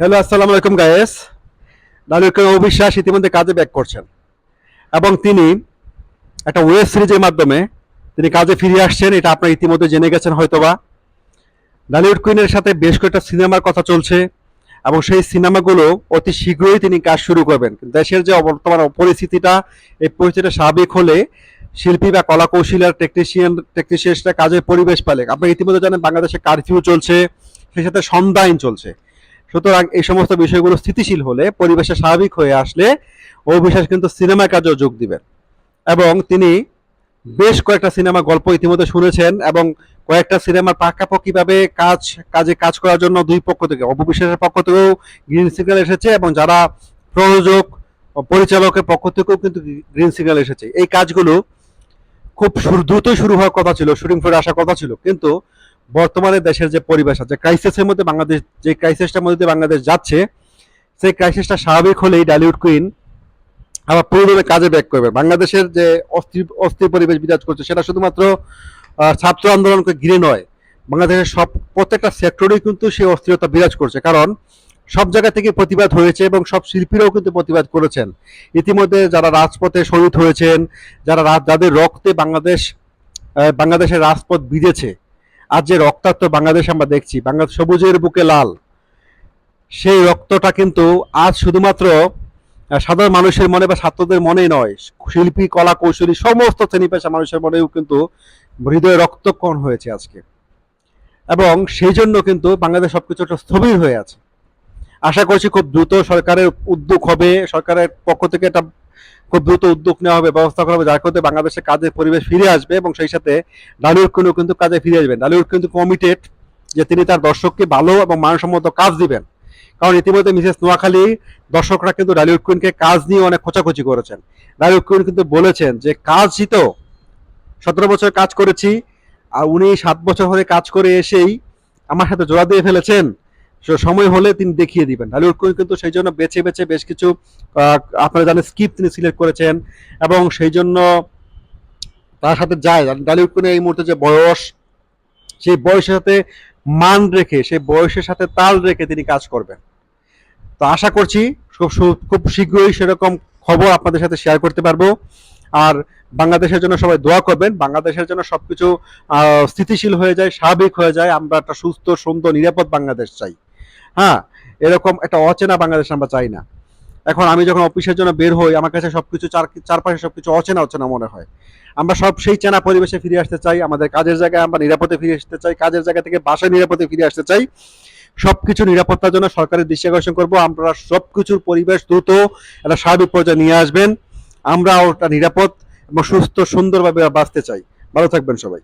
Hello, আসসালামু আলাইকুম guys. নানুকে অবিশ্বাস ইতিমধ্যে কাজে ব্যাক করছেন এবং তিনি একটা ওয়েব সিরিজের মাধ্যমে তিনি কাজে ফিরে আসছেন। এটা আপনারা ইতিমধ্যে জেনে গেছেন হয়তোবা। ডালিউড কুইনের সাথে বেশ কয়েকটা সিনেমার কথা চলছে এবং সেই সিনেমাগুলো অতি শীঘ্রই তিনি কাজ শুরু করবেন। দেশের যে বর্তমান পরিস্থিতিটা, এই পরিস্থিতিটা স্বাভাবিক হলে শিল্পী বা কলা কৌশলীর টেকনিশিয়ানরা কাজের পরিবেশ পেলে, আপনারা ইতিমধ্যে জানেন বাংলাদেশে কারফিউ চলছে, সেই সাথে সন্ধ্যা আইন চলছে। সুতরাং এই সমস্ত বিষয়গুলো স্থিতিশীল হলে, পরিবেশে স্বাভাবিক হয়ে আসলে অবিশ্বাস কিন্তু সিনেমা কাজেও যোগ দিবেন। এবং তিনি বেশ কয়েকটা সিনেমা গল্প ইতিমধ্যে শুনেছেন এবং কয়েকটা সিনেমার পাকাপাকিভাবে কাজ করার জন্য দুই পক্ষ থেকে, অপবিশ্বাসের পক্ষ থেকেও গ্রিন সিগন্যাল এসেছে এবং যারা প্রযোজক ও পরিচালকের পক্ষ থেকেও কিন্তু গ্রিন সিগন্যাল এসেছে। এই কাজগুলো খুব দ্রুতই শুরু হওয়ার কথা ছিল, শুটিং ফিরে আসার কথা ছিল, কিন্তু বর্তমানে দেশের যে পরিবেশ আছে, ক্রাইসিসের মধ্যে বাংলাদেশ, যে ক্রাইসিসটার মধ্যে দিয়ে বাংলাদেশ যাচ্ছে, সেই ক্রাইসিসটা স্বাভাবিক হলেই ডালিউড কুইন আবার পুরোদমে কাজে ব্যাক করবে। বাংলাদেশের যে অস্থির পরিবেশ বিরাজ করছে, সেটা শুধুমাত্র ছাত্র আন্দোলনকে ঘিরে নয়, বাংলাদেশের প্রত্যেকটা সেক্টরেই কিন্তু সেই অস্থিরতা বিরাজ করছে। কারণ সব জায়গা থেকে প্রতিবাদ হয়েছে এবং সব শিল্পীরাও কিন্তু প্রতিবাদ করেছেন। ইতিমধ্যে যারা রাজপথে শহীদ হয়েছেন, যাদের রক্তে বাংলাদেশের রাজপথ বিঁধেছে, আজ যে রক্তাক্ত বাংলাদেশ আমরা দেখছি, বাংলাদেশ সবুজের বুকে লাল, সেই রক্তটা কিন্তু আজ শুধুমাত্র সাধারণ মানুষের মনে বা ছাত্রদের মনেই নয়, শিল্পী, কলা কৌশলী, সমস্ত শ্রেণী পেশা মানুষের মনেও কিন্তু হৃদয়ে রক্তক্ষরণ হয়েছে আজকে। এবং সেই জন্য কিন্তু বাংলাদেশ সবকিছু একটা স্থবির হয়ে আছে। আশা করছি খুব দ্রুত সরকারের উদ্যোগ হবে, সরকারের পক্ষ থেকে একটা খুব দ্রুত উদ্যোগ নেওয়া হবে, ব্যবস্থা করা হবে, যার করতে বাংলাদেশে কাজের পরিবেশ ফিরে আসবে এবং সেই সাথে ডালিউড কুইনও কিন্তু কাজে ফিরে আসবেন। ডালিউড কিন্তু কমিটেড যে তিনি তার দর্শককে ভালো এবং মানসম্মত কাজ দিবেন। কারণ ইতিমধ্যে মিসেস নোয়াখালী দর্শকরা কিন্তু ডালিউড কুইনকে কাজ নিয়ে অনেক খোঁচাখুচি করেছেন। ডালিউড কুইন কিন্তু বলেছেন যে কাজই তো 17 বছর কাজ করেছি, আর উনি 7 বছর ধরে কাজ করে এসেই আমার সাথে জোড়া দিয়ে ফেলেছেন, সময় হলে তিনি দেখিয়ে দিবেন। ডালিউড কুইন কিন্তু সেই জন্য বেছে বেছে বেশ কিছু আপনারা জানেন স্ক্রিপ্ট তিনি সিলেক্ট করেছেন এবং সেই জন্য তার সাথে যায় ডালিউড কুইনের এই মুহূর্তে যে বয়স, সেই বয়সের সাথে মান রেখে, সেই বয়সের সাথে তাল রেখে তিনি কাজ করবেন। তো আশা করছি খুব শীঘ্রই সেরকম খবর আপনাদের সাথে শেয়ার করতে পারবো। আর বাংলাদেশের জন্য সবাই দোয়া করবেন, বাংলাদেশের জন্য সবকিছু স্থিতিশীল হয়ে যায়, স্বাভাবিক হয়ে যায়। আমরা একটা সুস্থ, সুন্দর, নিরাপদ বাংলাদেশ চাই। হ্যাঁ, এরকম একটা অচেনা বাংলাদেশ আমরা চাই না। এখন আমি যখন অফিসের জন্য বের হই, আমার কাছে সবকিছু চারপাশে সবকিছু অচেনা অচেনা মনে হয়। আমরা সব সেই চেনা পরিবেশে ফিরে আসতে চাই, আমাদের কাজের জায়গায় আমরা নিরাপদে ফিরে আসতে চাই, কাজের জায়গা থেকে বাসায় নিরাপদে ফিরে আসতে চাই। সবকিছু নিরাপত্তার জন্য সরকারের দৃষ্টি আকর্ষণ করবো। আমরা সবকিছুর পরিবেশ দ্রুত একটা স্বাভাবিক পর্যায়ে নিয়ে আসবেন। আমরা ওটা নিরাপদ এবং সুস্থ সুন্দরভাবে বাঁচতে চাই। ভালো থাকবেন সবাই।